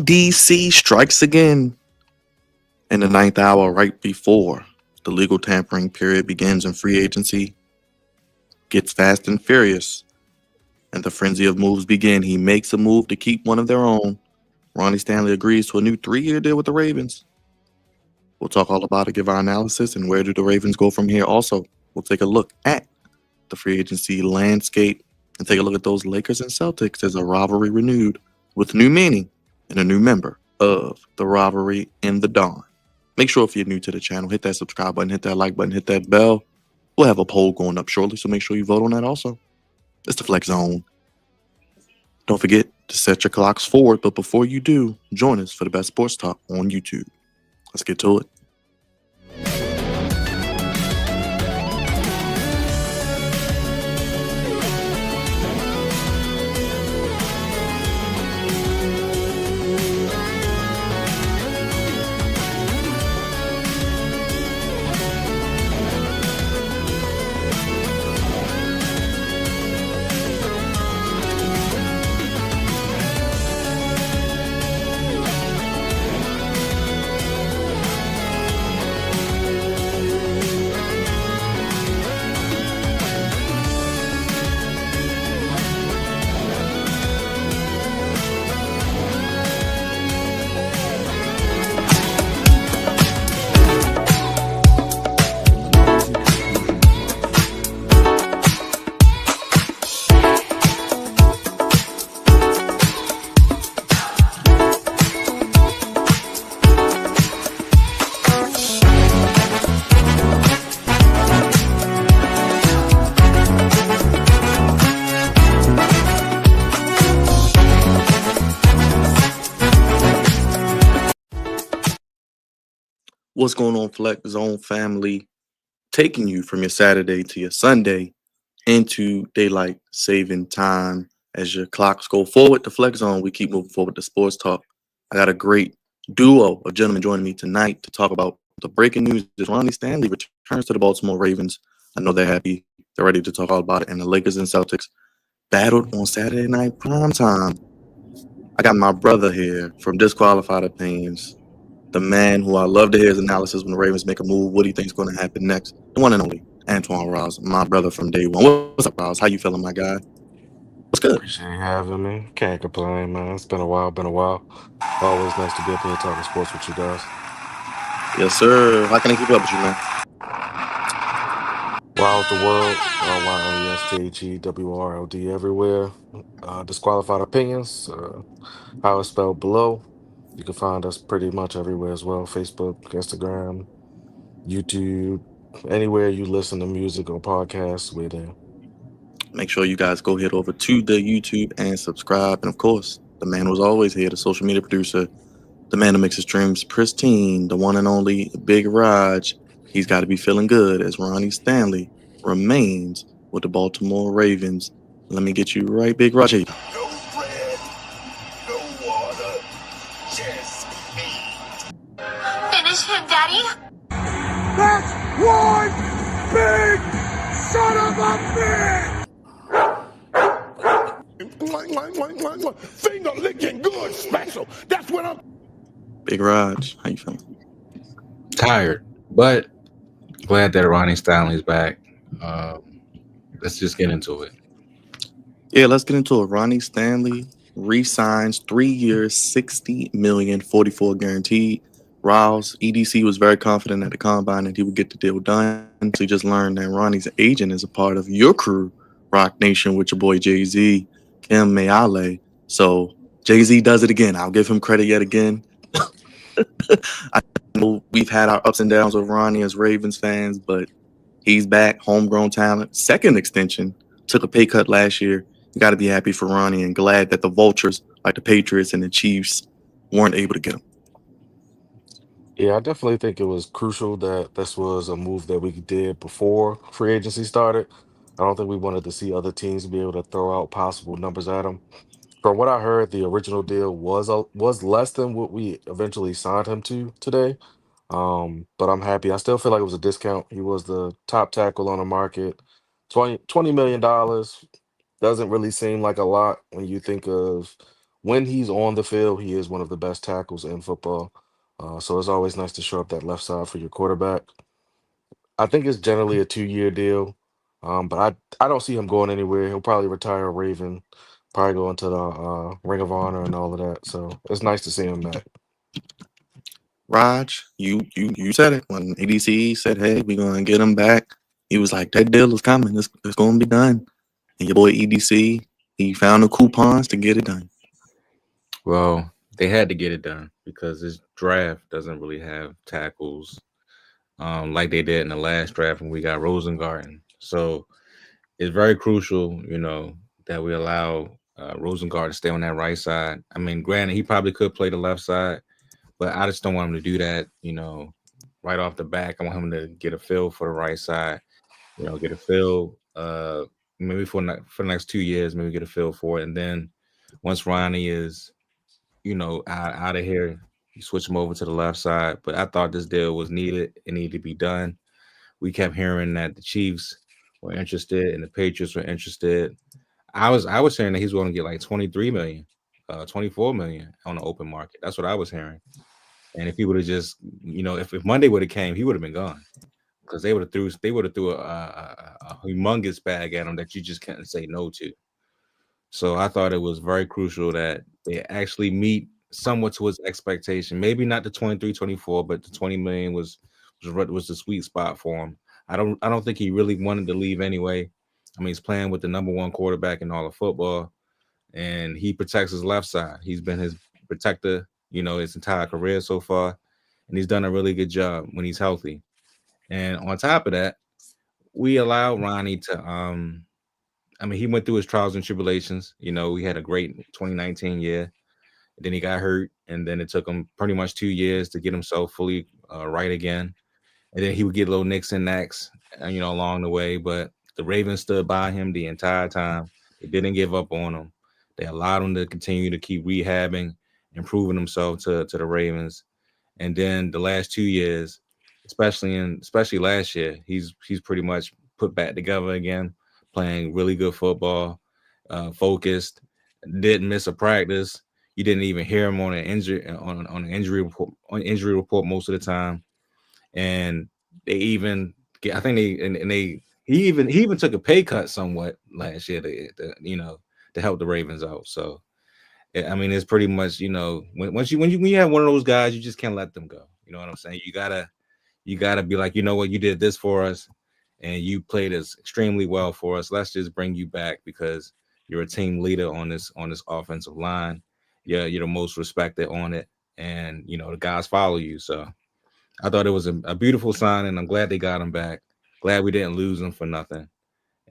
DC strikes again in the ninth hour, right before the legal tampering period begins and free agency gets fast and furious, and the frenzy of moves begin. He makes a move to keep one of their own. Ronnie Stanley agrees to a new 3-year deal with the Ravens. We'll talk all about it, give our analysis, and where do the Ravens go from here. Also, we'll take a look at the free agency landscape and take a look at those Lakers and Celtics as a rivalry renewed with new meaning and a new member of the rivalry in the dawn. Make sure if you're new to the channel, hit that subscribe button, hit that like button, hit that bell. We'll have a poll going up shortly, so make sure you vote on that also. It's the Flex Zone. Don't forget to set your clocks forward, but before you do, join us for the best sports talk on YouTube. Let's get to it. What's going on, Flex Zone family? Taking you from your Saturday to your Sunday into daylight saving time. As your clocks go forward to Flex Zone, we keep moving forward to sports talk. I got a great duo of gentlemen joining me tonight to talk about the breaking news that Ronnie Stanley returns to the Baltimore Ravens. I know they're happy. They're ready to talk all about it. And the Lakers and Celtics battled on Saturday night primetime. I got my brother here from Disqualified Opinions, the man who I love to hear his analysis when the Ravens make a move, what he thinks going to happen next. The one and only Antoine Rouse, my brother from day one. What's up, Rouse? How you feeling, my guy? What's good? Appreciate you having me. Can't complain, man. It's been a while, been a while. Always nice to be up here talking sports with you guys. Yes, sir. How can I keep up with you, man? Wild the world, YOUSTHEWRLD everywhere. Disqualified opinions, how it's spelled below. You can find us pretty much everywhere as well. Facebook, Instagram, YouTube, anywhere you listen to music or podcasts, we're there. Make sure you guys go head over to the YouTube and subscribe. And of course, the man who's always here, the social media producer, the man who makes his dreams pristine, the one and only Big Raj. He's got to be feeling good as Ronnie Stanley remains with the Baltimore Ravens. Let me get you right, Big Raj. No bread, no water, just meat. Finish him, Daddy. That's one big son of a bitch! Finger licking good special. That's what I'm. Big Raj, how you feeling? Tired, but glad that Ronnie Stanley's back. Let's just get into it. Yeah, let's get into it. Ronnie Stanley re-signs 3 years, 60 million, 44 guaranteed. Riles, EDC was very confident at the combine that he would get the deal done. So he just learned that Ronnie's agent is a part of your crew, Rock Nation, with your boy Jay-Z, Kim Mayale. So Jay-Z does it again. I'll give him credit yet again. I know we've had our ups and downs with Ronnie as Ravens fans, but he's back, homegrown talent. Second extension, took a pay cut last year. You got to be happy for Ronnie and glad that the Vultures, like the Patriots and the Chiefs, weren't able to get him. Yeah, I definitely think it was crucial that this was a move that we did before free agency started. I don't think we wanted to see other teams be able to throw out possible numbers at him. From what I heard, the original deal was less than what we eventually signed him to today. But I'm happy. I still feel like it was a discount. He was the top tackle on the market. $20 million doesn't really seem like a lot when you think of when he's on the field, he is one of the best tackles in football. So it's always nice to show up that left side for your quarterback. I think it's generally a 2-year deal, but I don't see him going anywhere. He'll probably retire a Raven, probably go into the Ring of Honor and all of that. So it's nice to see him back. Raj, you said it when EDC said, "Hey, we're gonna get him back." He was like, "That deal is coming. It's gonna be done." And your boy EDC, he found the coupons to get it done. Well, they had to get it done because this draft doesn't really have tackles like they did in the last draft when we got Rosengarten. So it's very crucial, that we allow Rosengarten to stay on that right side. I mean, granted, he probably could play the left side, but I just don't want him to do that, right off the back. I want him to get a feel for the right side, get a feel, maybe for the next 2 years, maybe get a feel for it. And then once Ronnie is, out of here, you switch him over to the left side. But I thought this deal was needed. It needed to be done. We kept hearing that the Chiefs were interested and the Patriots were interested. I was hearing that he's going to get like 23 million, 24 million on the open market. That's what I was hearing. And if he would have just, if Monday would have came, he would have been gone because they would have threw a humongous bag at him that you just can't say no to. So I thought it was very crucial that they actually meet somewhat to his expectation. Maybe not the 23, 24, but the 20 million was the sweet spot for him. I don't think he really wanted to leave anyway. I mean, he's playing with the number one quarterback in all of football, and he protects his left side. He's been his protector, his entire career so far, and he's done a really good job when he's healthy. And on top of that, we allow Ronnie to I mean, he went through his trials and tribulations. We had a great 2019 year. Then he got hurt, and then it took him pretty much 2 years to get himself fully right again. And then he would get little nicks and knacks, along the way. But the Ravens stood by him the entire time. They didn't give up on him. They allowed him to continue to keep rehabbing, improving himself to the Ravens. And then the last 2 years, especially last year, he's pretty much put back together again, playing really good football, focused, didn't miss a practice. You didn't even hear him on an injury report most of the time. And they even I think they and they he even took a pay cut somewhat last year to help the Ravens out. So I mean, it's pretty much when you have one of those guys, you just can't let them go. You know what I'm saying? You gotta be like, you know what, you did this for us, and you played us extremely well for us. Let's just bring you back because you're a team leader on this offensive line. Yeah, you're the most respected on it, and the guys follow you. So I thought it was a beautiful sign, and I'm glad they got him back. Glad we didn't lose him for nothing.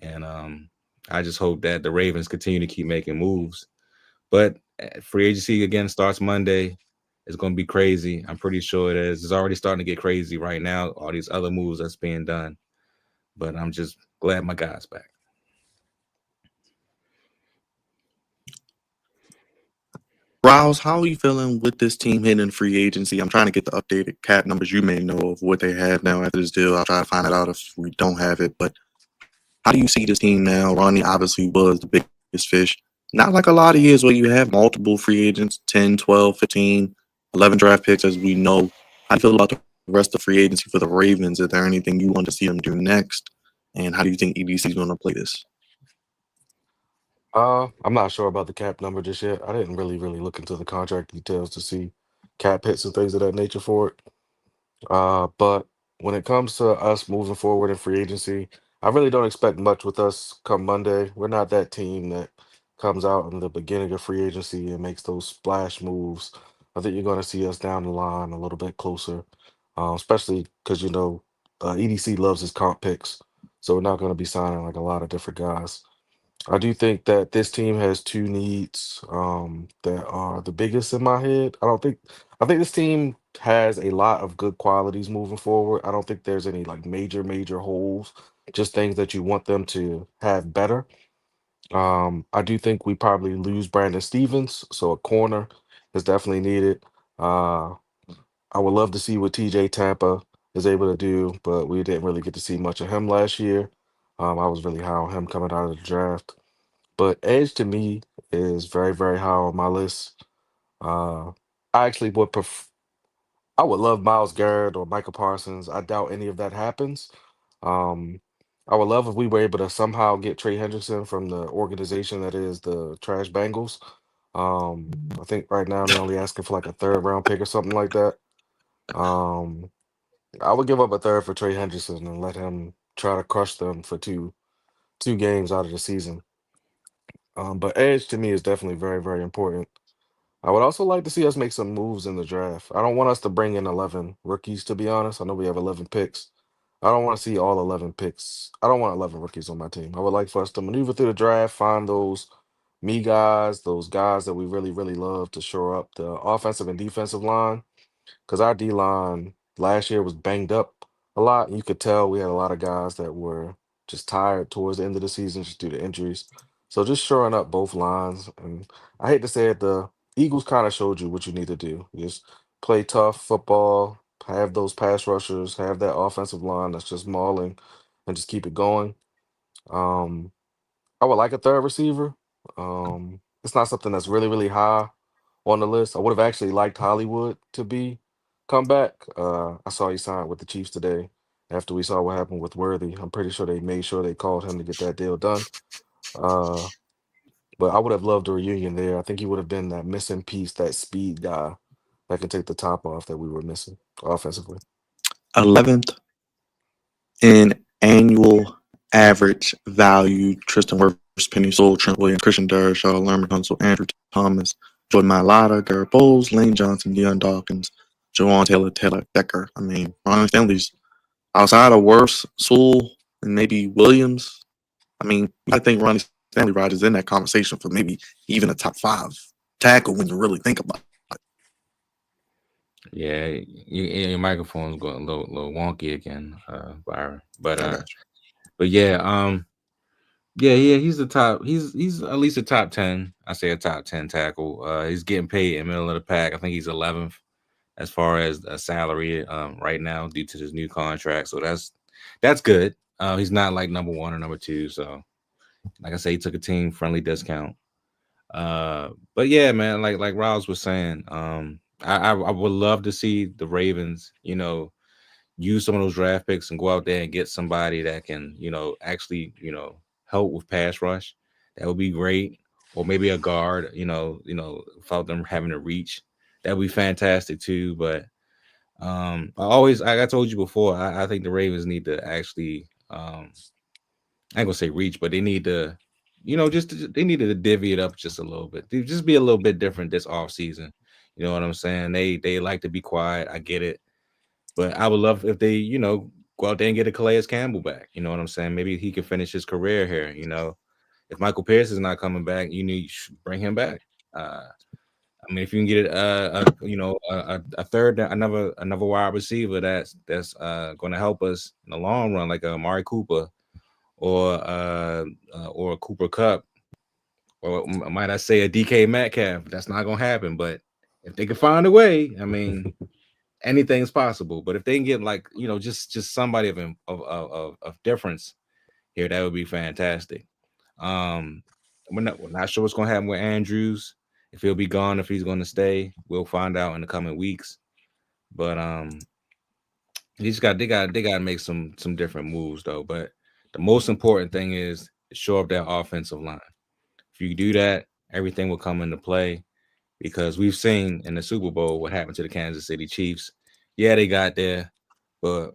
And I just hope that the Ravens continue to keep making moves. But free agency again starts Monday. It's going to be crazy. I'm pretty sure it is. It's already starting to get crazy right now. All these other moves that's being done. But I'm just glad my guy's back. Rouse, how are you feeling with this team hitting free agency? I'm trying to get the updated cap numbers you may know of what they have now after this deal. I'll try to find it out if we don't have it. But how do you see this team now? Ronnie obviously was the biggest fish. Not like a lot of years where you have multiple free agents, 10, 12, 15, 11 draft picks, as we know. How do you feel about the rest of free agency for the Ravens? Is there anything you want to see them do next? And how do you think EDC is going to play this? I'm not sure about the cap number just yet. I didn't really look into the contract details to see cap hits and things of that nature for it. But when it comes to us moving forward in free agency, I really don't expect much with us come Monday. We're not that team that comes out in the beginning of free agency and makes those splash moves. I think you're going to see us down the line a little bit closer, especially because EDC loves his comp picks, so we're not going to be signing like a lot of different guys. I do think that this team has two needs that are the biggest in my head. I think this team has a lot of good qualities moving forward. I don't think there's any like major holes, just things that you want them to have better. I do think we probably lose Brandon Stevens, so a corner is definitely needed. Uh, I would love to see what TJ Tampa is able to do, but we didn't really get to see much of him last year. I was really high on him coming out of the draft. But edge to me is very, very high on my list. Uh, I actually I would love Miles Garrett or Michael Parsons. I doubt any of that happens. Um, I would love if we were able to somehow get Trey Hendrickson from the organization that is the Trash Bengals. I think right now they're only asking for like a third round pick or something like that. Um, I would give up a third for Trey Hendrickson and let him try to crush them for two games out of the season. But edge to me is definitely very, very important. I would also like to see us make some moves in the draft. I don't want us to bring in 11 rookies, to be honest. I know we have 11 picks. I don't want to see all 11 picks. I don't want 11 rookies on my team. I would like for us to maneuver through the draft, find those me guys, those guys that we really, really love to shore up the offensive and defensive line because our D line last year was banged up a lot. And you could tell we had a lot of guys that were just tired towards the end of the season just due to injuries. So just shoring up both lines. And I hate to say it, the Eagles kind of showed you what you need to do. Just play tough football, have those pass rushers, have that offensive line that's just mauling and just keep it going. Um, I would like a third receiver. It's not something that's really, really high on the list. I would have actually liked Hollywood to be come back. I saw he signed with the Chiefs today after we saw what happened with Worthy. I'm pretty sure they made sure they called him to get that deal done. Uh, but I would have loved a reunion there. I think he would have been that missing piece, that speed guy that can take the top off that we were missing offensively. 11th in annual average value. Tristan Wirfs, Penny Sewell, Trent Williams, Christian Durr, Charlotte Lerman, Huntsell, Andrew Thomas, Jordan Mailata, Garrett Bowles, Lane Johnson, Deion Dawkins, Jawan Taylor, Taylor Decker. I mean, Ronnie Stanley's outside of Wirfs, Sewell, and maybe Williams. I mean, I think Ronnie Stanley is in that conversation for maybe even a top 5 tackle when you really think about it. Yeah, your microphone's going a little wonky again, Byron. But I uh, got you. but yeah, yeah, he's the top. He's at least a top 10. I say a top 10 tackle. He's getting paid in the middle of the pack. I think he's 11th as far as a salary right now due to this new contract. So that's good. He's not like number one or number two. So like I say, he took a team friendly discount. But yeah, man, like Rouse was saying, I would love to see the Ravens, use some of those draft picks and go out there and get somebody that can, actually, help with pass rush. That would be great. Or maybe a guard, without them having to reach. That would be fantastic too. But like I told you before, I think the Ravens need to actually I ain't gonna say reach, but they need to, they needed to divvy it up just a little bit. They just be a little bit different this off season. You know what I'm saying? They like to be quiet. I get it. But I would love if they, go out there and get a Calais Campbell back. You know what I'm saying? Maybe he can finish his career here. If Michael Pierce is not coming back, you should bring him back. I mean, if you can get a third, another wide receiver that's going to help us in the long run, like a Amari Cooper or a Cooper Cup, or might I say a DK Metcalf. That's not going to happen. But if they can find a way, I mean, anything's possible. But if they can get like just somebody of difference here, that would be fantastic. Um, we're not sure what's going to happen with Andrews. If he'll be gone, if he's going to stay, we'll find out in the coming weeks. But they got to make some different moves though. But the most important thing is to shore up that offensive line. If you do that, everything will come into play because we've seen in the Super Bowl what happened to the Kansas City Chiefs. Yeah, they got there, but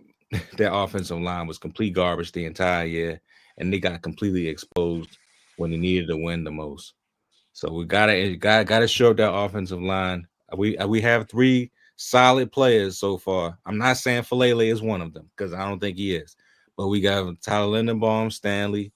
their offensive line was complete garbage the entire year, and they got completely exposed when they needed to win the most. So we gotta show up that offensive line. We have 3 solid players so far. I'm not saying Falele is one of them because I don't think he is, but we got Tyler Lindenbaum, Stanley,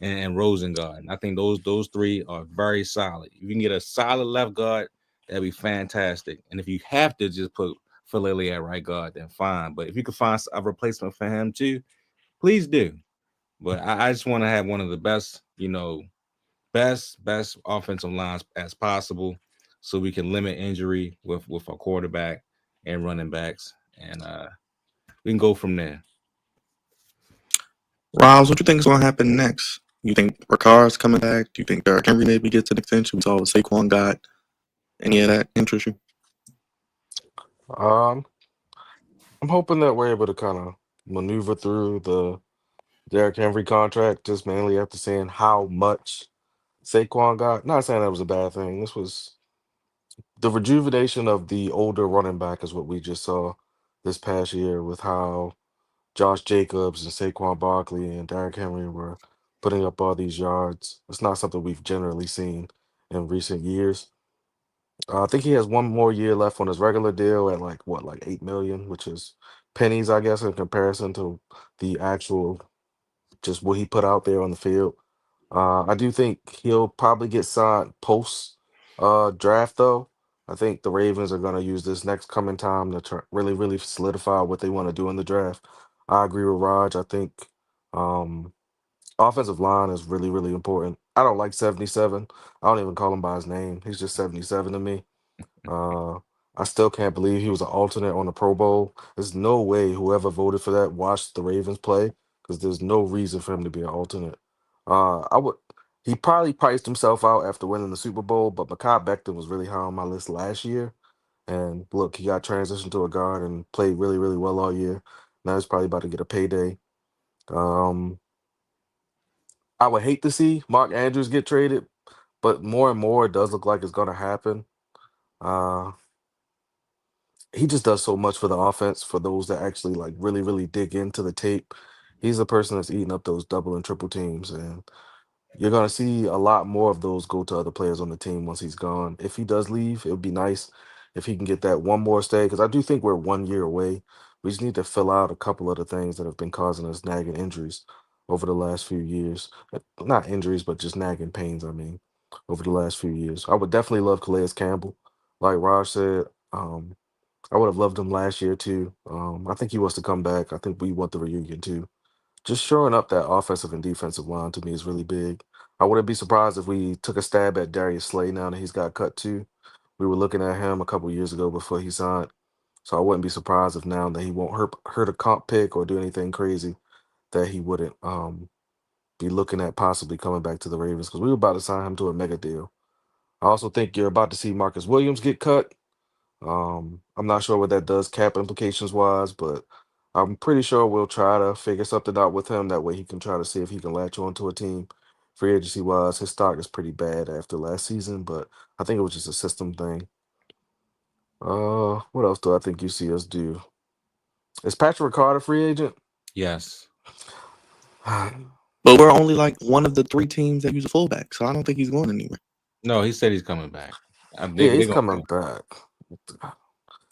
and Rosengard. And I think those 3 are very solid. If you can get a solid left guard, that'd be fantastic. And if you have to just put Falele at right guard, then fine. But if you can find a replacement for him too, please do. But I just want to have one of the best offensive lines as possible, so we can limit injury with our quarterback and running backs, and we can go from there. Rouse, what you think is going to happen next? You think Ricard's coming back? Do you think Derrick Henry maybe gets an extension? We saw what Saquon got. Any of that interest you? Um, I'm hoping that we're able to kind of maneuver through the Derrick Henry contract, just mainly after seeing how much Saquon got. Not saying that was a bad thing. This was the rejuvenation of the older running back is what we just saw this past year with how Josh Jacobs and Saquon Barkley and Derrick Henry were putting up all these yards. It's not something we've generally seen in recent years. I think he has one more year left on his regular deal at like what, like 8 million, which is pennies, I guess, in comparison to the actual just what he put out there on the field. I do think he'll probably get signed post draft though. I think the Ravens are going to use this next coming time to really, really solidify what they want to do in the draft. I agree with Raj. I think um, offensive line is really, really important. I don't like 77. I don't even call him by his name. He's just 77 to me. Uh, I still can't believe he was an alternate on the Pro Bowl. There's no way whoever voted for that watched the Ravens play because there's no reason for him to be an alternate. I would. He probably priced himself out after winning the Super Bowl, but Mekhi Becton was really high on my list last year. And look, he got transitioned to a guard and played really, really well all year. Now he's probably about to get a payday. Um, I would hate to see Mark Andrews get traded, but more and more it does look like it's going to happen. Uh, he just does so much for the offense for those that actually like really, really dig into the tape. He's the person that's eating up those double and triple teams, and you're gonna see a lot more of those go to other players on the team once he's gone. If he does leave, it would be nice if he can get that one more stay because I do think we're 1 year away. We just need to fill out a couple of the things that have been causing us nagging injuries over the last few years. Not injuries, but just nagging pains. I mean, over the last few years, I would definitely love Calais Campbell, like Raj said. I would have loved him last year too. I think he wants to come back. I think we want the reunion too. Just shoring up that offensive and defensive line to me is really big. I wouldn't be surprised if we took a stab at Darius Slay now that he's got cut too. We were looking at him a couple years ago before he signed. So I wouldn't be surprised if now that he won't hurt a comp pick or do anything crazy that he wouldn't be looking at possibly coming back to the Ravens because we were about to sign him to a mega deal. I also think you're about to see Marcus Williams get cut. I'm not sure what that does cap implications wise, but I'm pretty sure we'll try to figure something out with him. That way he can try to see if he can latch on to a team. Free agency wise, his stock is pretty bad after last season, but I think it was just a system thing. What else do I think you see us do? Is Patrick Ricard a free agent? Yes. But we're only like one of the three teams that use a fullback, so I don't think he's going anywhere. No, he said he's coming back. Yeah, They he's gonna coming back.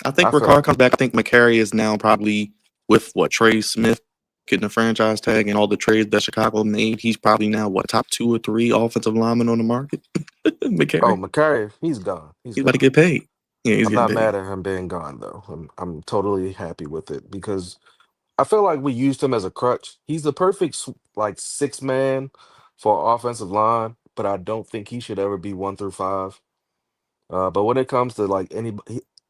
I think I feel Ricard like comes back. I think McCary is now probably with what Trey Smith getting a franchise tag and all the trades that Chicago made. He's probably now what top 2 or 3 offensive linemen on the market. oh, McCary, McCarry, he's gone. He's he's about to gone. get paid. Yeah, he's I'm getting not paid. mad at him being gone though. I'm totally happy with it because I feel like we used him as a crutch. He's the perfect like 6 man for offensive line, but I don't think he should ever be 1 through 5. But when it comes to like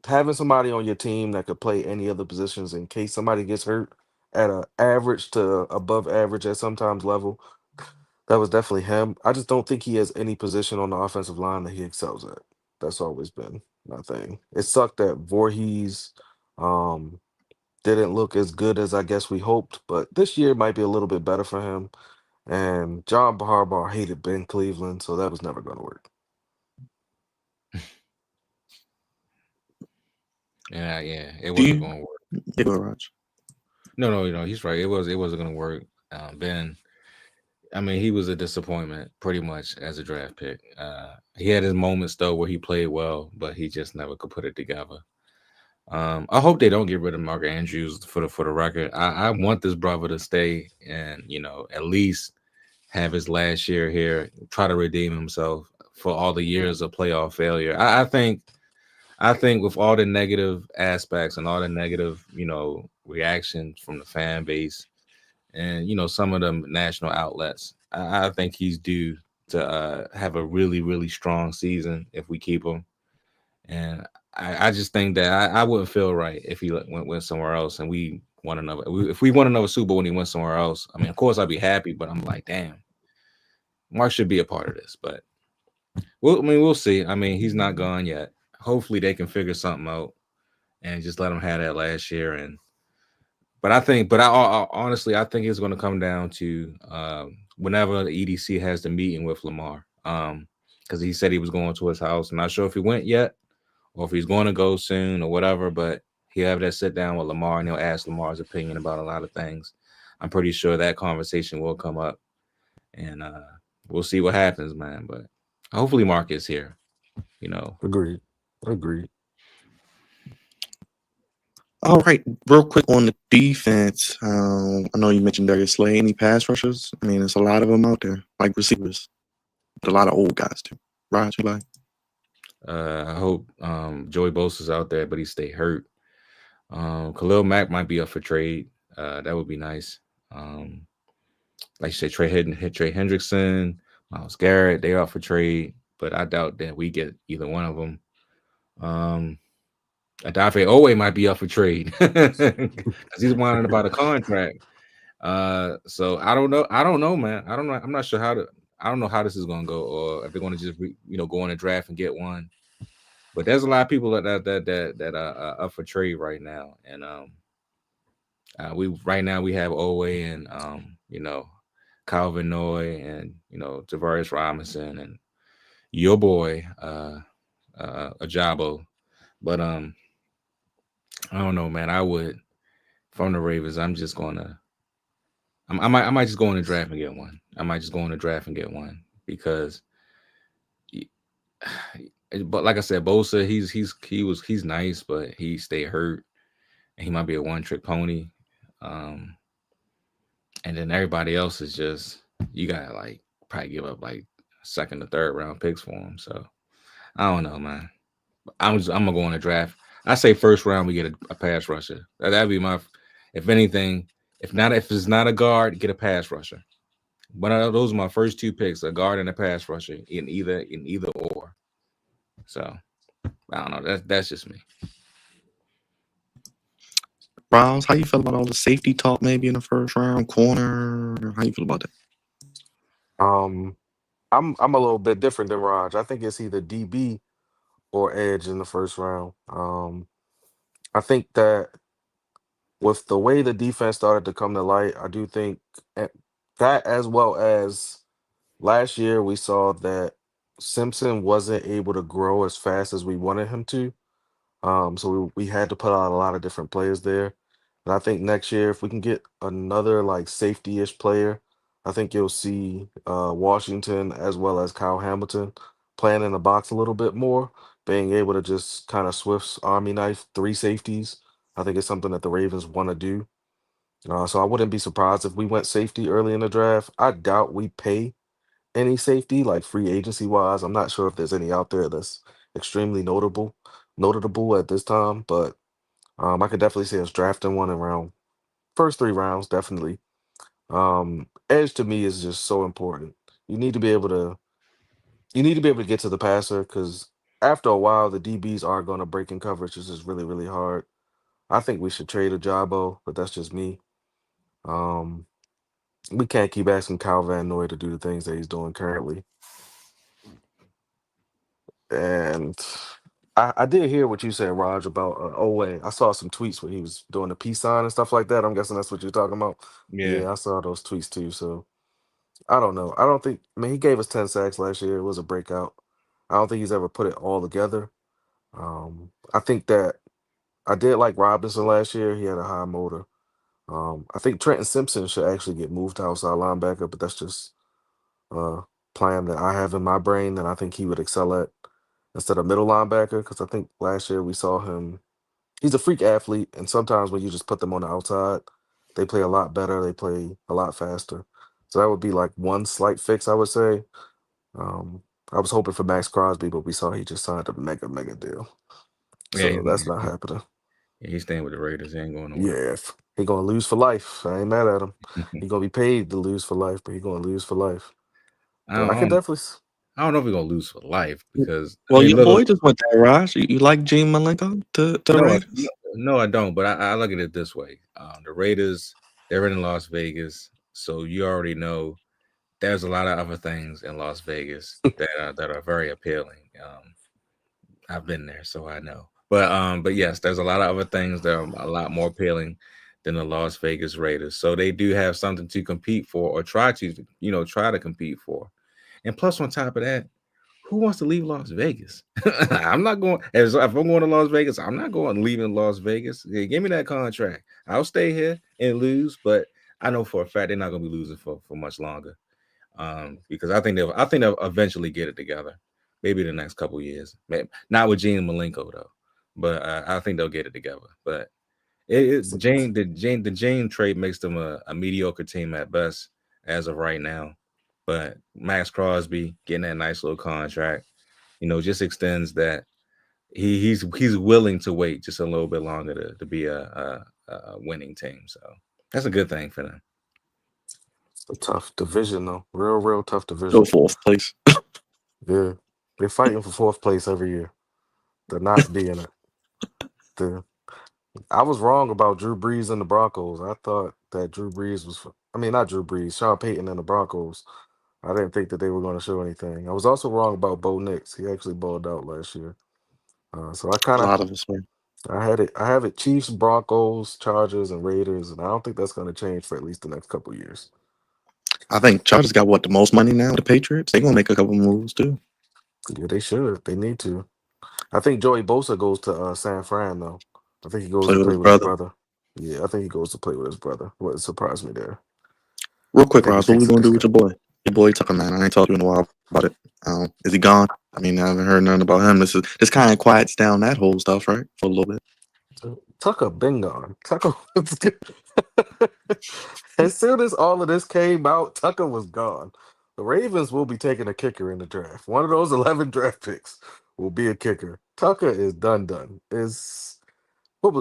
having somebody on your team that could play any other positions in case somebody gets hurt at a average to above average at sometimes level, that was definitely him. I just don't think he has any position on the offensive line that he excels at. That's always been my thing. It sucked that Voorhees um, didn't look as good as I guess we hoped, but this year might be a little bit better for him. And John Harbaugh hated Ben Cleveland, so that was never going to work. Yeah, it Do wasn't you? gonna work. Yeah, go, Raj. No, he's right. It wasn't gonna work. Ben, I mean, he was a disappointment pretty much as a draft pick. He had his moments though where he played well, but he just never could put it together. I hope they don't get rid of Mark Andrews for the record. I want this brother to stay and at least have his last year here, try to redeem himself for all the years of playoff failure. I think with all the negative aspects and all the negative, reactions from the fan base and some of the national outlets, I think he's due to have a really, really strong season if we keep him. And I just think that I wouldn't feel right if he went somewhere else and we won another. If we won another Super Bowl and he went somewhere else, I mean, of course I'd be happy, but I'm like, damn, Mark should be a part of this, but we'll see. I mean, he's not gone yet. Hopefully, they can figure something out and just let him have that last year. And but I think, but honestly, I think it's going to come down to whenever the EDC has the meeting with Lamar, because he said he was going to his house. I'm not sure if he went yet or if he's going to go soon or whatever, but he'll have that sit down with Lamar and he'll ask Lamar's opinion about a lot of things. I'm pretty sure that conversation will come up, and we'll see what happens, man. But hopefully, Mark is here. You know, Agreed. Agreed. All right, real quick on the defense. I know you mentioned Darius Slay. Any pass rushers? I mean, there's a lot of them out there, like receivers. A lot of old guys too. Raj, you like? I hope Joey Bosa's out there, but he stay hurt. Khalil Mack might be up for trade. That would be nice. Like you said, Trey Hendrickson, Miles Garrett, they up for trade, but I doubt that we get either one of them. Adafe Owe might be up for trade because he's whining about a contract. So I don't know. I don't know, man. I don't know. I'm not sure how to. I don't know how this is going to go, or if they're going to just go in the draft and get one. But there's a lot of people that are up for trade right now, and we have Owe and Calvin Noy and Tavares Robinson and your boy Ajabo. But I don't know, man. I would from the Ravens. I might just go in the draft and get one. I might just go in the draft and get one because, but like I said, Bosa, he's nice, but he stay hurt, and he might be a one-trick pony. And then everybody else is just you gotta like probably give up like second or third round picks for him. So I don't know, man. I'm gonna go in the draft. I say first round we get a pass rusher. That'd be my, if anything. If it's not a guard, get a pass rusher. But those are my first two picks: a guard and a pass rusher in either or. So I don't know. That's just me. Browns, how you feel about all the safety talk maybe in the first round? Corner, how you feel about that? I'm a little bit different than Raj. I think it's either DB or edge in the first round. I think that with the way the defense started to come to light, I do think that as well as last year we saw that Simpson wasn't able to grow as fast as we wanted him to. So we had to put out a lot of different players there. And I think next year, if we can get another like safety-ish player, I think you'll see Washington as well as Kyle Hamilton playing in the box a little bit more, being able to just kind of Swift's Army knife three safeties. I think it's something that the Ravens want to do. So I wouldn't be surprised if we went safety early in the draft. I doubt we pay any safety, like free agency wise. I'm not sure if there's any out there that's extremely notable at this time, but I could definitely see us drafting one around first three rounds, definitely. Edge to me is just so important. You need to be able to get to the passer because after a while the DBs are going to break in coverage. It's just really, really hard. I think we should trade a Jabo, but that's just me. Um, we can't keep asking Kyle Van Noy to do the things that he's doing currently. And I did hear what you said, Raj, about Owe. I saw some tweets where he was doing the peace sign and stuff like that. I'm guessing that's what you're talking about. Yeah. Yeah, I saw those tweets too. So I don't know. I don't think. I mean, he gave us 10 sacks last year. It was a breakout. I don't think he's ever put it all together. I think that I did like Robinson last year. He had a high motor. I think Trenton Simpson should actually get moved to outside linebacker, but that's just a plan that I have in my brain that I think he would excel at instead of middle linebacker. Because I think last year we saw him. He's a freak athlete, and sometimes when you just put them on the outside, they play a lot better. They play a lot faster. So that would be like one slight fix, I would say. Um, I was hoping for Max Crosby, but we saw he just signed a mega deal. Yeah, So that's not happening. he's staying with the Raiders. He ain't going nowhere. Yeah, he gonna lose for life. I ain't mad at him. He gonna be paid to lose for life, but he gonna lose for life. But I can definitely. I don't know if we're gonna lose for life because Well, your boy just went there, Raj. You like Gene Malenko to the Raiders? No, I don't. But I look at it this way: the Raiders, they're in Las Vegas, so you already know there's a lot of other things in Las Vegas that are very appealing. I've been there, so I know. But yes, there's a lot of other things that are a lot more appealing than the Las Vegas Raiders. So they do have something to compete for, or try to compete for. And plus, on top of that, who wants to leave Las Vegas? I'm not going. If I'm going to Las Vegas, I'm not going leaving Las Vegas. Yeah, give me that contract. I'll stay here and lose, but I know for a fact they're not going to be losing for much longer. Because I think they'll eventually get it together. Maybe the next couple years. Maybe, not with Gene and Malenko though, but I think they'll get it together. But So, the Jane trade makes them a mediocre team at best as of right now. But Max Crosby getting that nice little contract, just extends that he's willing to wait just a little bit longer to be a winning team. So that's a good thing for them. it's a tough division though. Real tough Go division. fourth place. Yeah. They're fighting for fourth place every year. They're not being it. The I was wrong about Drew Brees and the Broncos. I thought that Drew Brees was I mean not Drew Brees, Sean Payton and the Broncos. I didn't think that they were going to show anything. I was also wrong about Bo Nix. He actually balled out last year. So I A kind of lot of us were. I had it. I have it Chiefs, Broncos, Chargers, and Raiders, and I don't think that's going to change for at least the next couple years. I think Chargers got what the most money now. The Patriots. They gonna make a couple moves too. Yeah, they should. They need to. I think Joey Bosa goes to San Fran though. I think he goes Play to with play his with his brother. brother. Yeah, I think he goes to play with his brother. What surprised me there. Real I quick, think he Ross. What we takes a gonna do with discount. your boy Tucker, man? I ain't talked to you in a while about it. Is he gone? I mean, I haven't heard nothing about him. This kind of quiets down that whole stuff, right? For a little bit. Tucker been gone. Tucker was as soon as all of this came out, Tucker was gone. The Ravens will be taking a kicker in the draft. One of those 11 draft picks will be a kicker. Tucker is done. Is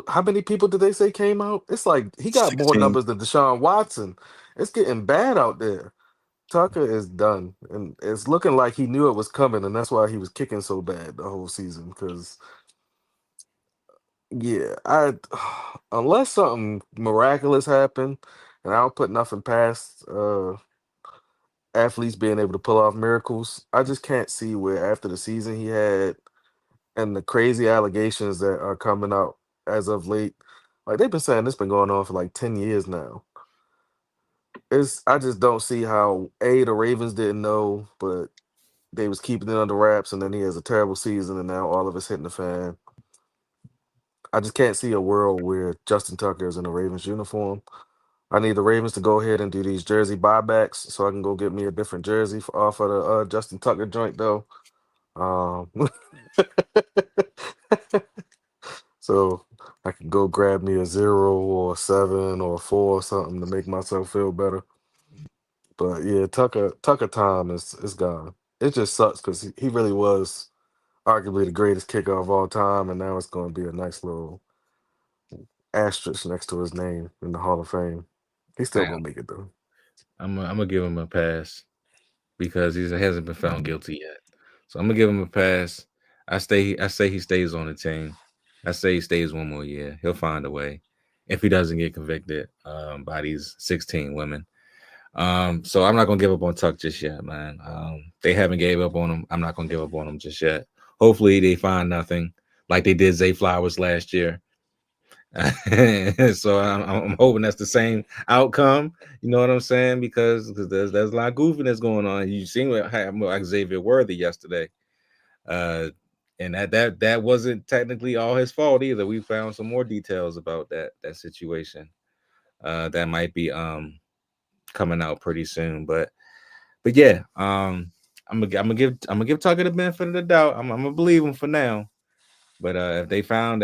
how many people did they say came out? It's like he got more 16. numbers than Deshaun Watson. It's getting bad out there. Tucker is done, and it's looking like he knew it was coming, and that's why he was kicking so bad the whole season. Because yeah, I unless something miraculous happened, and I don't put nothing past athletes being able to pull off miracles. I just can't see where after the season he had and the crazy allegations that are coming out as of late, like they've been saying this been going on for like 10 years now. It's I just don't see how the Ravens didn't know, but they was keeping it under wraps, and then he has a terrible season, and now all of it's hitting the fan. I just can't see a world where Justin Tucker is in a Ravens uniform. I need the Ravens to go ahead and do these jersey buybacks so I can go get me a different jersey off of the Justin Tucker joint, though. Um, so I can go grab me a 0 or a 7 or a 4 or something to make myself feel better. But yeah, Tucker time is gone. It just sucks because he really was arguably the greatest kicker of all time, and now it's going to be a nice little asterisk next to his name in the Hall of Fame. He's still I, gonna make it though. I'm gonna give him a pass because he hasn't been found guilty yet. So I'm gonna give him a pass. I say he stays on the team. I say he stays one more year. He'll find a way if he doesn't get convicted by these 16 women. So I'm not gonna give up on Tuck just yet, man. They haven't gave up on him. I'm not gonna give up on him just yet. Hopefully they find nothing like they did Zay Flowers last year. So I'm hoping that's the same outcome. You know what I'm saying? Because there's a lot of goofiness going on. You seen what happened with Xavier Worthy yesterday, uh, and that wasn't technically all his fault either. We found some more details about that situation that might be coming out pretty soon. But yeah, I'm gonna give Tucker the benefit of the doubt. I'm gonna believe him for now. But if they found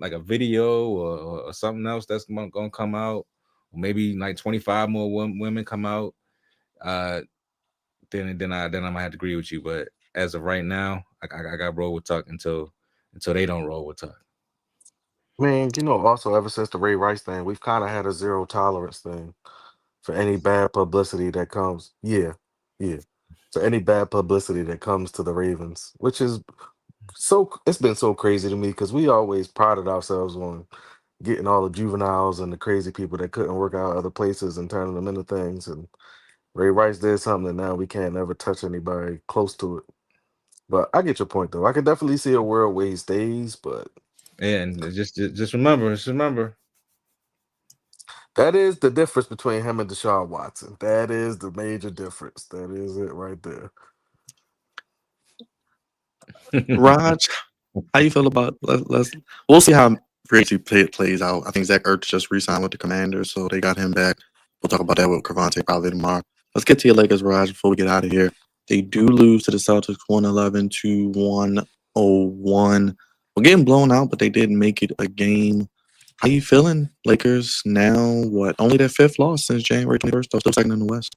like a video or something else that's gonna come out, or maybe like 25 more women come out, uh, then I might have to agree with you. But as of right now, I got roll with Tuck until they don't roll with Tuck. Man, also ever since the Ray Rice thing, we've kind of had a zero tolerance thing for any bad publicity that comes. Yeah, yeah. So any bad publicity that comes to the Ravens, which is it's been so crazy to me because we always prided ourselves on getting all the juveniles and the crazy people that couldn't work out other places and turning them into things. And Ray Rice did something that now we can't ever touch anybody close to it. But I get your point though. I can definitely see a world where he stays, but And just remember, that is the difference between him and Deshaun Watson. That is the major difference. That is it right there. Raj, how you feel about let's we'll see how free agency plays out. I think Zach Ertz just re-signed with the Commanders, so they got him back. We'll talk about that with Cravante probably tomorrow. Let's get to your Lakers, Raj, before we get out of here. They do lose to the Celtics 111 to 101. We're getting blown out, but they did make it a game. How you feeling, Lakers? Now what? Only their fifth loss since January 21st. Though still second in the West.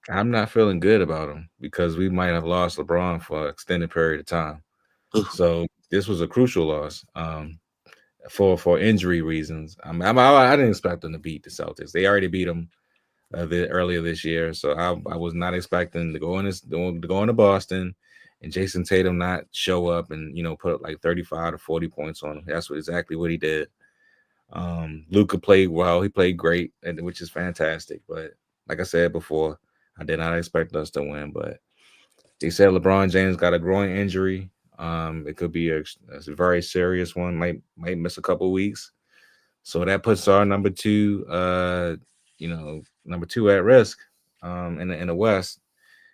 I'm not feeling good about them because we might have lost LeBron for an extended period of time. Ugh. So this was a crucial loss for injury reasons. I didn't expect them to beat the Celtics. They already beat them earlier this year, so I was not expecting to go into Boston and Jason Tatum not show up and put up like 35 to 40 points on him. That's exactly what he did. Luca played well. He played great, which is fantastic. But like I said before, I did not expect us to win. But they said LeBron James got a groin injury. It could be a very serious one. Might miss a couple weeks. So that puts our number two at risk in the West,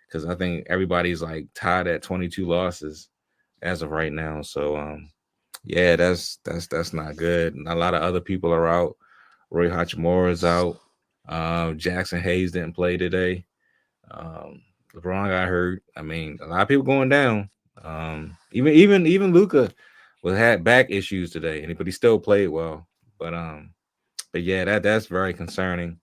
because I think everybody's like tied at 22 losses as of right now. So yeah, that's not good. And a lot of other people are out. Roy Hachimura is out. Jackson Hayes didn't play today. Um, LeBron got hurt. I mean, a lot of people going down. Even Luca had back issues today, but he still played well. But yeah, that's very concerning,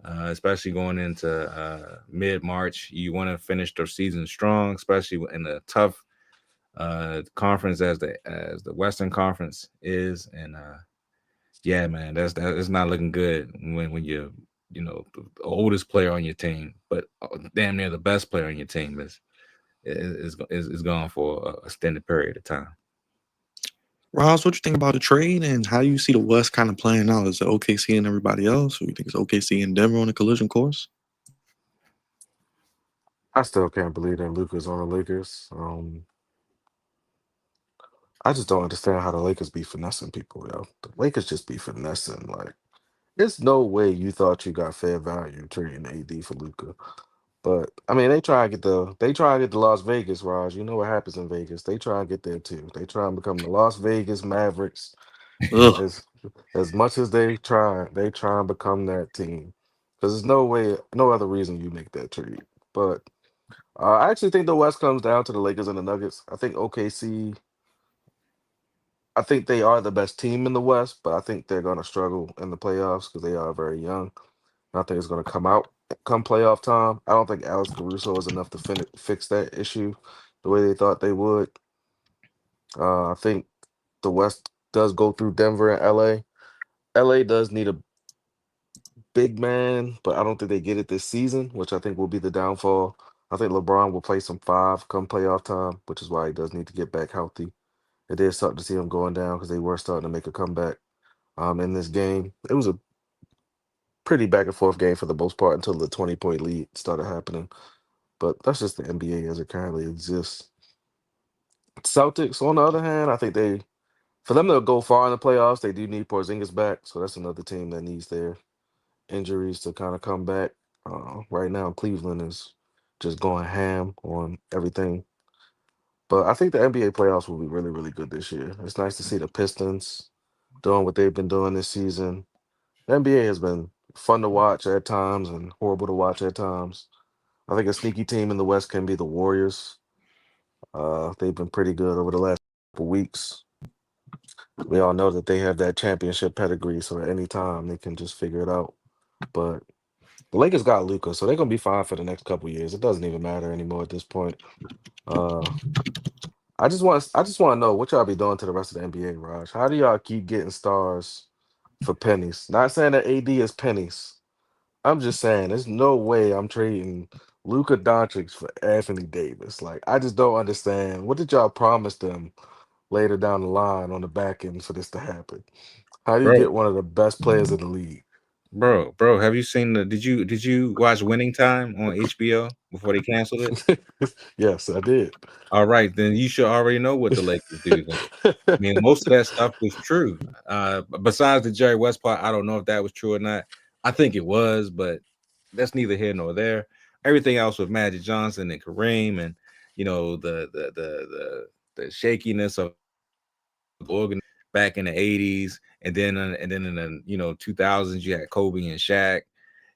especially going into mid March. You want to finish the season strong, especially in a tough conference as the Western Conference is. And yeah, man, that's not looking good when the oldest player on your team, but damn near the best player on your team is gone for a extended period of time. Ross, what you think about the trade and how you see the West kind of playing out? Is it OKC and everybody else, or you think it's OKC and Denver on a collision course? I still can't believe that Luca's on the Lakers. I just don't understand how the Lakers be finessing people, yo. The Lakers just be finessing. Like, there's no way you thought you got fair value trading AD for Luca. But I mean, they try to get the Las Vegas, Raj. You know what happens in Vegas. They try and get there too. They try and become the Las Vegas Mavericks. Ugh. As as much as they try and become that team. Because there's no way, no other reason you make that trade. But I actually think the West comes down to the Lakers and the Nuggets. I think OKC. I think they are the best team in the West, but I think they're going to struggle in the playoffs because they are very young. And I think it's going to come out come playoff time. I don't think Alex Caruso is enough to fix that issue the way they thought they would. I think the West does go through Denver and LA. LA does need a big man, but I don't think they get it this season, which I think will be the downfall. I think LeBron will play some five come playoff time, which is why he does need to get back healthy. It is something to see him going down because they were starting to make a comeback in this game. It was a pretty back and forth game for the most part until the 20-point lead started happening. But that's just the NBA as it currently exists. Celtics, on the other hand, I think for them to go far in the playoffs, they do need Porzingis back. So that's another team that needs their injuries to kind of come back. Right now, Cleveland is just going ham on everything. But I think the NBA playoffs will be really, really good this year. It's nice to see the Pistons doing what they've been doing this season. The NBA has been fun to watch at times and horrible to watch at times. I think a sneaky team in the West can be the Warriors. They've been pretty good over the last couple weeks. We all know that they have that championship pedigree, so at any time they can just figure it out. But the Lakers got Luca, so they're gonna be fine for the next couple years. It doesn't even matter anymore at this point. Uh, I just want to know what y'all be doing to the rest of the NBA, Raj. How do y'all keep getting stars for pennies? Not saying that AD is pennies. I'm just saying there's no way I'm trading Luka Doncic for Anthony Davis. Like, I just don't understand. What did y'all promise them later down the line on the back end for this to happen? How do you Bro, get one of the best players in the league? Bro, have you seen the? Did you watch Winning Time on HBO before they canceled it? Yes, I did. All right, then you should already know what the Lakers do. Then. I mean, most of that stuff was true. Besides the Jerry West part, I don't know if that was true or not. I think it was, but that's neither here nor there. Everything else with Magic Johnson and Kareem, and the shakiness of the organ back in the '80s, and then in the 2000s you had Kobe and Shaq.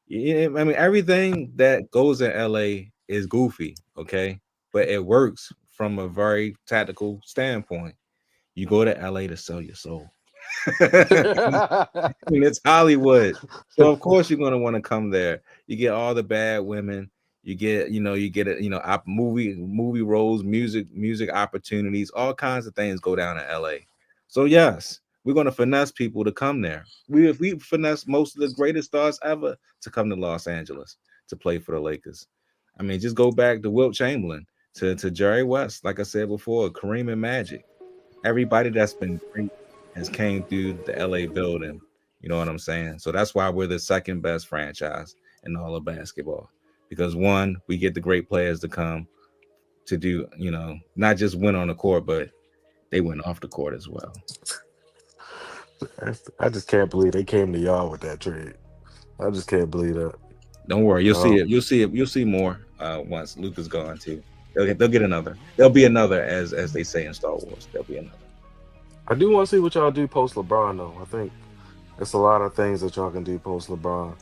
Yeah, I mean everything that goes in LA is goofy, okay, but it works from a very tactical standpoint. You go to LA to sell your soul. And it's Hollywood. So of course you're gonna want to come there. You get all the bad women. You get it. Movie roles, music opportunities, all kinds of things go down in L.A. So yes, we're gonna finesse people to come there. We finesse most of the greatest stars ever to come to Los Angeles to play for the Lakers. I mean, just go back to Wilt Chamberlain, to Jerry West, like I said before, Kareem and Magic. Everybody that's been great has came through the LA building. You know what I'm saying? So that's why we're the second best franchise in all of basketball. Because one, we get the great players to come to do, not just win on the court, but they win off the court as well. I just can't believe they came to y'all with that trade. I just can't believe that. Don't worry, you'll see Um, it. You'll see it. You'll see more once Luca's gone too. They'll get another. There'll be another, as they say in Star Wars. There'll be another. I do want to see what y'all do post LeBron though. I think it's a lot of things that y'all can do post LeBron.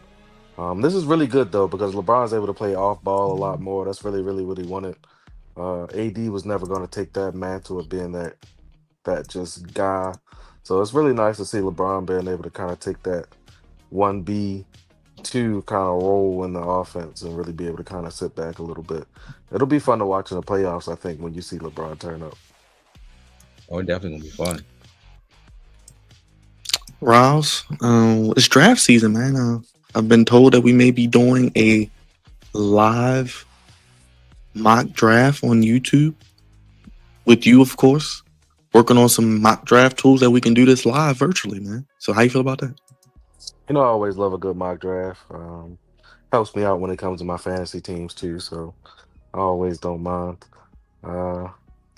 This is really good though because LeBron's able to play off ball a lot more. That's really, really what he wanted. AD was never going to take that mantle of being that just guy. So it's really nice to see LeBron being able to kind of take that 1B, 2 kind of role in the offense and really be able to kind of sit back a little bit. It'll be fun to watch in the playoffs, I think, when you see LeBron turn up. Oh, it's definitely gonna be fun. Rouse, it's draft season, man. I've been told that we may be doing a live mock draft on YouTube with you, of course. Working on some mock draft tools that we can do this live virtually, man. So how you feel about that? You know, I always love a good mock draft. Helps me out when it comes to my fantasy teams too, so I always don't mind. Uh,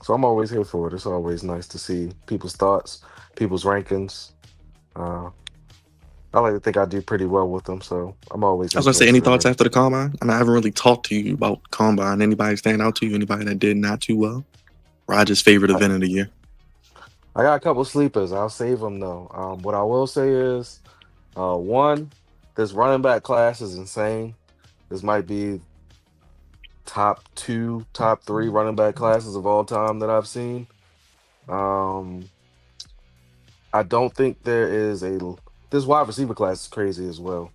so I'm always here for it. It's always nice to see people's thoughts, people's rankings. Uh, I like to think I do pretty well with them, so I'm always I was gonna say, any interested in thoughts them. after the combine? I haven't really talked to you about combine. Anybody stand out to you? Anybody that did not too well? Roger's favorite I, event of the year. I got a couple sleepers. I'll save them though. What I will say is, one, this running back class is insane. This might be top two, top three running back classes of all time that I've seen. Um, I don't think there is a this wide receiver class is crazy as well.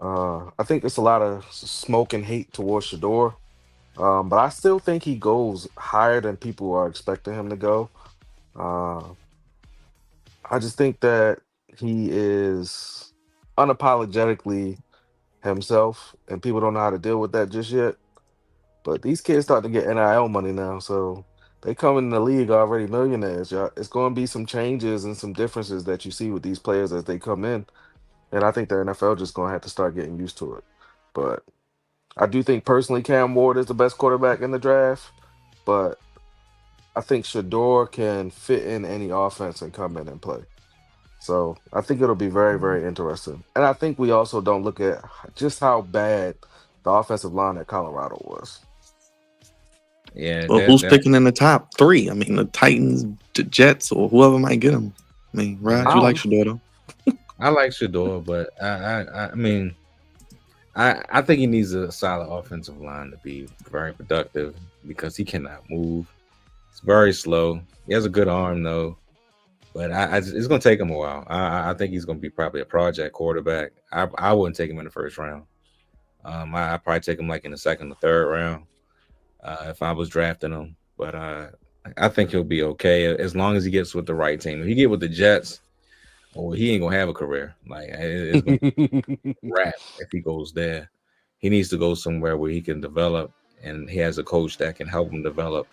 I think it's a lot of smoke and hate towards Shador, but I still think he goes higher than people are expecting him to go. Uh, I just think that he is unapologetically himself, and people don't know how to deal with that just yet. But these kids start to get NIL money now, so they come in the league already millionaires. Y'all. It's going to be some changes and some differences that you see with these players as they come in, and I think the NFL just going to have to start getting used to it. But I do think personally Cam Ward is the best quarterback in the draft, but I think Shador can fit in any offense and come in and play. So I think it'll be very, very interesting. And I think we also don't look at just how bad the offensive line at Colorado was. Yeah, Well, who's picking in the top three? I mean, the Titans, the Jets, or whoever might get them. I mean, Raj, you like Um, Shador though? I like Shador, but I mean, I think he needs a solid offensive line to be very productive because he cannot move. It's very slow. He has a good arm though, but it's going to take him a while. I think he's going to be probably a project quarterback. I wouldn't take him in the first round. I probably take him like in the second or third round if I was drafting him. But I think he'll be okay as long as he gets with the right team. If he get with the Jets, well, he ain't gonna have a career. Like it's gonna wrap if he goes there. He needs to go somewhere where he can develop, and he has a coach that can help him develop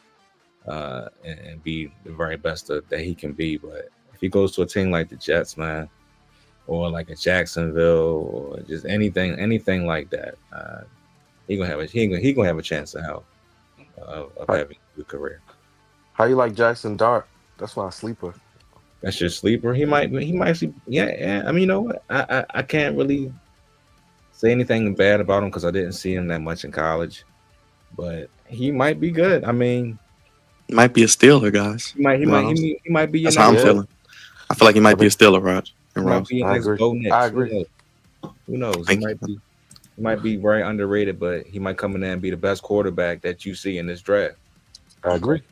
and be the very best that he can be. But if he goes to a team like the Jets, man, or like a Jacksonville or just anything like that. He gonna have a chance of How, having a good career. how you like Jackson Dart? That's my sleeper. That's your sleeper. He might see. Yeah. I mean, you know what? I can't really say anything bad about him because I didn't see him that much in college, but he might be good. I mean, Might be a Steeler, guys. Rouse. he might be your That's how next I'm Yeah, feeling. I feel like he I might be a think Steeler, Raj and he might Rouse. be your I next agree. Bo I Nix. Who agree. knows? Who knows? Thank you. He might be very underrated, but he might come in there and be the best quarterback that you see in this draft. I So agree.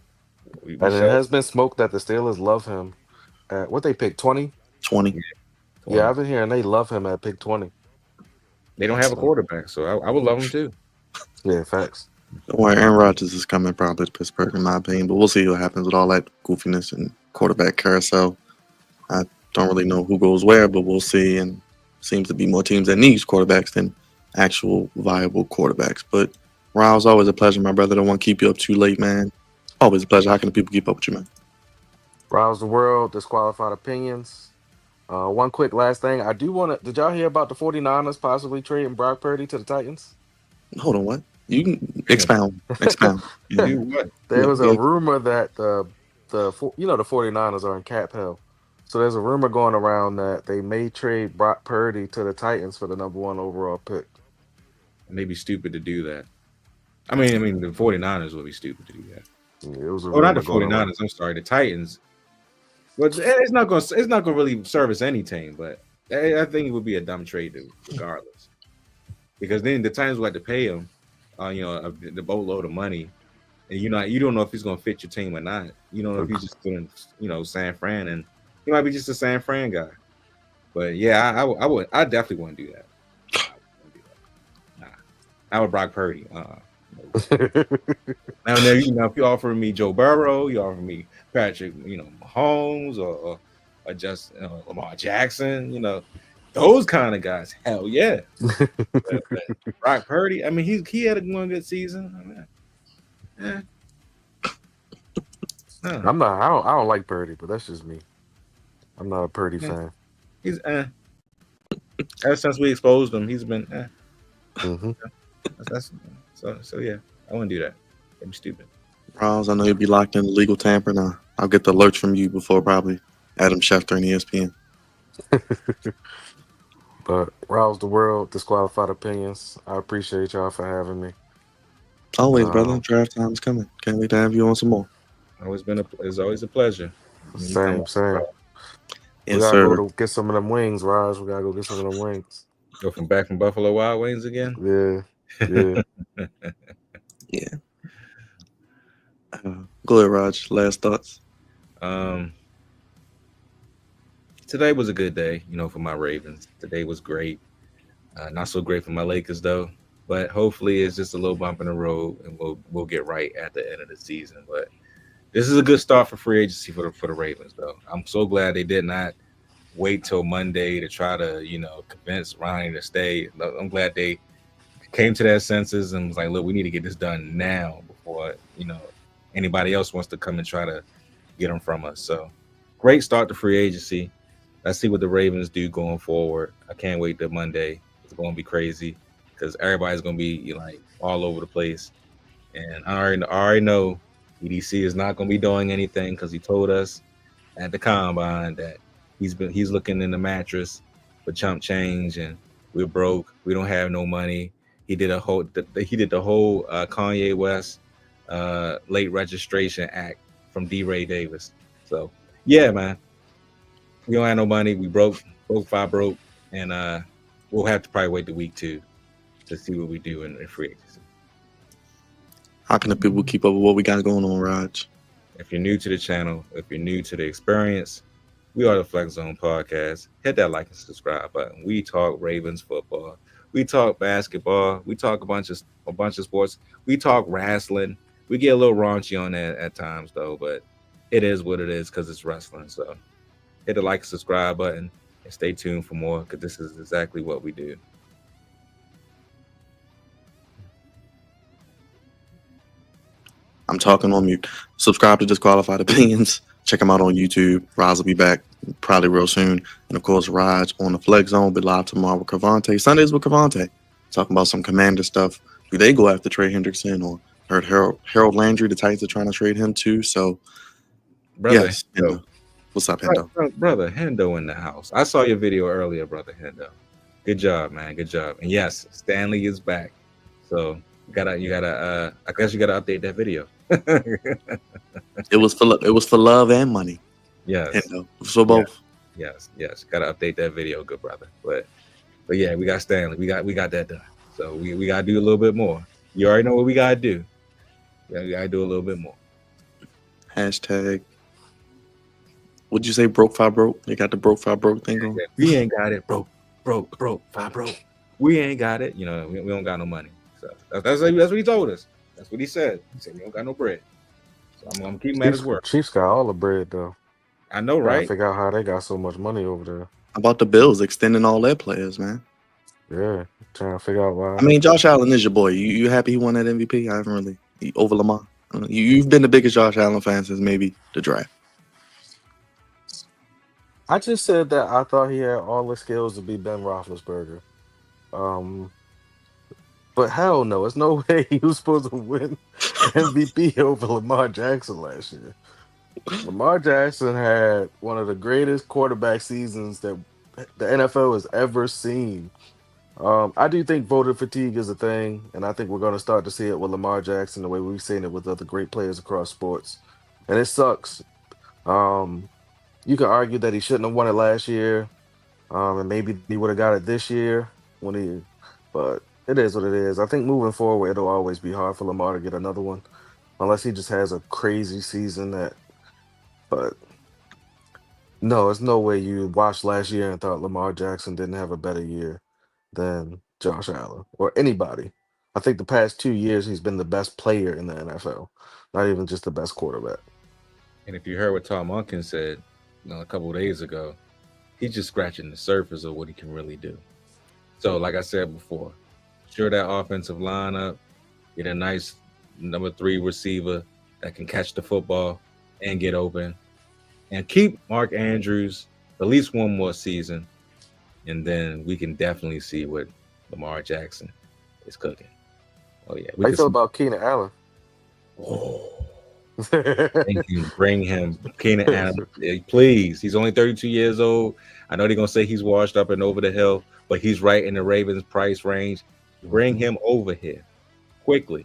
we And it shall has been smoked that the Steelers love him at what they picked 20. 20. yeah, Yeah, 20. I've been hearing they love him at pick 20. They don't have a So quarterback, so I would love him too. yeah, facts. Don't worry, Aaron Rodgers is coming probably to Pittsburgh, in my opinion, but we'll see what happens with all that goofiness and quarterback carousel. I don't really know who goes where, but we'll see. And seems to be more teams that need quarterbacks than actual viable quarterbacks. But Rouse, always a pleasure, my brother. Don't want to keep you up too late, man. Always a pleasure. How can the people keep up with you, man? Rouse the world, disqualified opinions. One quick last thing. I do want to. Did y'all hear about the 49ers possibly trading Brock Purdy to the Titans? Hold on, what? You can expound. Expound. To Yeah, do what? There yeah, was a yeah. rumor that the 49ers are in cap hell. So there's a rumor going around that they may trade Brock Purdy to the Titans for the number one overall pick. And they'd be stupid to do that. I mean, the 49ers would be stupid to do that. Yeah, it was a Oh, not the rumor going around. 49ers. I'm sorry, the Titans. Well, it's not gonna really service any team, but I think it would be a dumb trade regardless. Because then the Titans will have to pay him, the boatload of money, and you don't know if he's gonna fit your team or not. You don't know if he's just doing San Fran, and he might be just a San Fran guy. But yeah, I definitely wouldn't do that. I wouldn't do that. Nah, I would Brock Purdy. No. Now, if you offer me Joe Burrow, you offer me Patrick, Mahomes, or just Lamar Jackson, those kind of guys. Hell yeah. But Brock Purdy, I mean, he had one good season. I mean, I'm not. I don't like Purdy, but that's just me. I'm not a Purdy fan. he's ever since we exposed him, he's been Hmm. that's so yeah. I wouldn't do that. That'd be stupid. Rouse, I know you'll be locked in legal tampering. I'll get the alerts from you before probably Adam Schefter and ESPN. But Rouse the world, disqualified opinions. I appreciate y'all for having me. Always, brother. Um, Draft time's coming. Can't wait to have you on some more. It's always a pleasure. When you come same, on, same. We Yes, gotta go sir. to get some of them wings, Raj. We gotta go get some of them wings. go from Buffalo Wild Wings again. Yeah, yeah. Yeah. Go ahead, Raj. Last thoughts. um, Today was a good day, for my Ravens. Today was great. Not so great for my Lakers though, but hopefully it's just a little bump in the road, and we'll get right at the end of the season. But this is a good start for free agency for the Ravens though. I'm so glad they did not wait till Monday to try to convince Ronnie to stay. I'm glad they came to their senses and was like, look, we need to get this done now before anybody else wants to come and try to get them from us. So great start to free agency. Let's see what the Ravens do going forward. I can't wait till Monday. It's going to be crazy because everybody's going to be all over the place. And I already know EDC is not going to be doing anything because he told us at the combine that he's looking in the mattress for chump change, and we're broke. We don't have no money. He did the whole Kanye West late registration act from D. Ray Davis. So yeah, man. We don't have no money. We broke, and we'll have to probably wait the week 2 to see what we do in free agency. How can the people keep up with what we got going on, Raj? If you're new to the channel, if you're new to the experience, we are the Flex Zone Podcast. Hit that like and subscribe button. We talk Ravens football. We talk basketball. We talk a bunch of sports. We talk wrestling. We get a little raunchy on that at times though, but it is what it is because it's wrestling. So hit the like and subscribe button and stay tuned for more because this is exactly what we do. I'm talking on mute. Subscribe to Disqualified Opinions. Check them out on YouTube. Roz will be back probably real soon. And of course, Raj on the Flex Zone will be live tomorrow with Cavante. Sundays with Cavante. Talking about some Commander stuff. Do they go after Trey Hendrickson or heard Harold Landry? The Titans are trying to trade him too. So Brother yes, Hendo. Hendo. What's up, Hendo? Brother Hendo in the house. I saw your video earlier, brother Hendo. Good job, man. Good job. And yes, Stanley is back. So you gotta I guess you gotta update that video. It was for love and money. Yes. Hendo. It was for both. Yes. Gotta update that video, good brother. But yeah, we got Stanley. We got that done. So we gotta do a little bit more. You already know what we gotta do. We gotta do a little bit more. Hashtag. Would you say broke five broke? You got the broke five broke thing going? We ain't got it. Broke, five broke. We ain't got it. You know, we don't got no money. So that's what he told us. That's what he said. He said we don't got no bread. So I'm gonna keep him at his word. Chiefs got all the bread though. I know, Gotta right? figure out how they got so much money over there. How about the Bills extending all their players, man? Yeah, trying to figure out why. I mean, Josh Allen is your boy. You happy he won that MVP? I haven't really over Lamar. You've been the biggest Josh Allen fan since maybe the draft. I just said that I thought he had all the skills to be Ben Roethlisberger. But hell no, there's no way he was supposed to win MVP over Lamar Jackson last year. Lamar Jackson had one of the greatest quarterback seasons that the NFL has ever seen. I do think voter fatigue is a thing, and I think we're going to start to see it with Lamar Jackson the way we've seen it with other great players across sports. And it sucks. You can argue that he shouldn't have won it last year, and maybe he would have got it this year but it is what it is. I think moving forward, it'll always be hard for Lamar to get another one, unless he just has a crazy season. But no, there's no way you watched last year and thought Lamar Jackson didn't have a better year than Josh Allen or anybody. I think the past 2 years he's been the best player in the NFL, not even just the best quarterback. And if you heard what Tom Monken said, a couple of days ago, he's just scratching the surface of what he can really do. So, like I said before, sure that offensive lineup, get a nice number 3 receiver that can catch the football and get open, and keep Mark Andrews at least one more season, and then we can definitely see what Lamar Jackson is cooking. Oh yeah, How you feel about Keenan Allen? Bring him, Keenan Allen, please. He's only 32 years old. I know they're gonna say he's washed up and over the hill, but he's right in the Ravens' price range. Bring him over here quickly.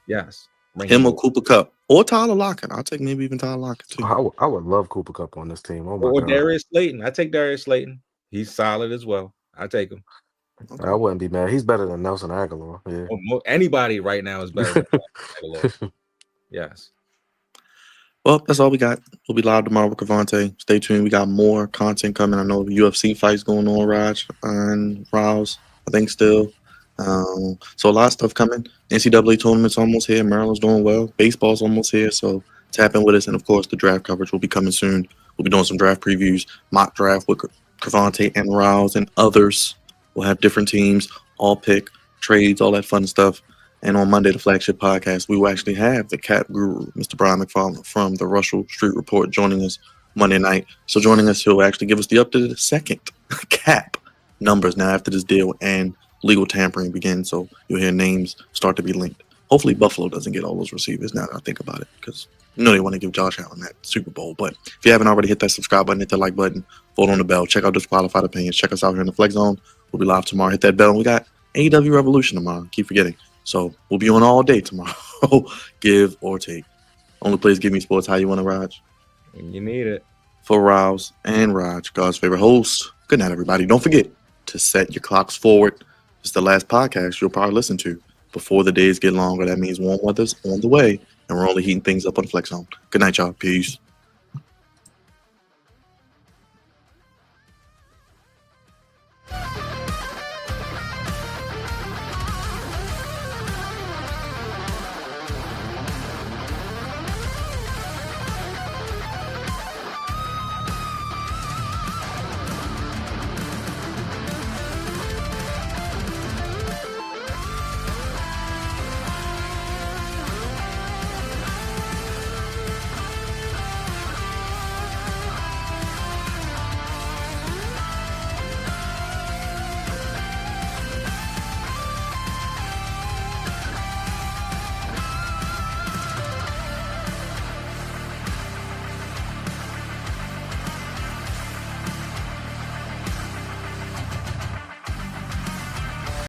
Yes, him or Cooper Kupp or Tyler Lockett. I'll take maybe even Tyler Lockett too. I would love Cooper Kupp on this team. Oh my or god. Darius Slayton. I take Darius Slayton. He's solid as well. I take him. Okay. I wouldn't be mad. He's better than Nelson Aguilar. Yeah. Anybody right now is better than Aguilar. Yes. Well, that's all we got. We'll be live tomorrow with Cavante. Stay tuned. We got more content coming. I know UFC fights going on, Raj and Rouse, I think still. So a lot of stuff coming. NCAA tournament's almost here. Maryland's doing well. Baseball's almost here. So tap in with us. And, of course, the draft coverage will be coming soon. We'll be doing some draft previews, mock draft with Cavante and Rouse and others. We'll have different teams, all pick, trades, all that fun stuff. And on Monday, the flagship podcast, we will actually have the Cap Guru, Mr. Brian McFarland from the Russell Street Report, joining us Monday night. So joining us, he'll actually give us the updated second cap numbers now after this deal and legal tampering begins. So you'll hear names start to be linked. Hopefully Buffalo doesn't get all those receivers now that I think about it, because they want to give Josh Allen that Super Bowl. But if you haven't already, hit that subscribe button, hit that like button, vote on the bell, check out Disqualified Opinions, check us out here in the Flex Zone. We'll be live tomorrow. Hit that bell. And we got AEW Revolution tomorrow. Keep forgetting. So we'll be on all day tomorrow. Give or take. Only place Give Me Sports. How you want to, Raj? When you need it. For Rouse and Raj, God's favorite host. Good night, everybody. Don't forget to set your clocks forward. It's the last podcast you'll probably listen to before the days get longer. That means warm weather's on the way, and we're only heating things up on the Flex Zone. Good night, y'all. Peace.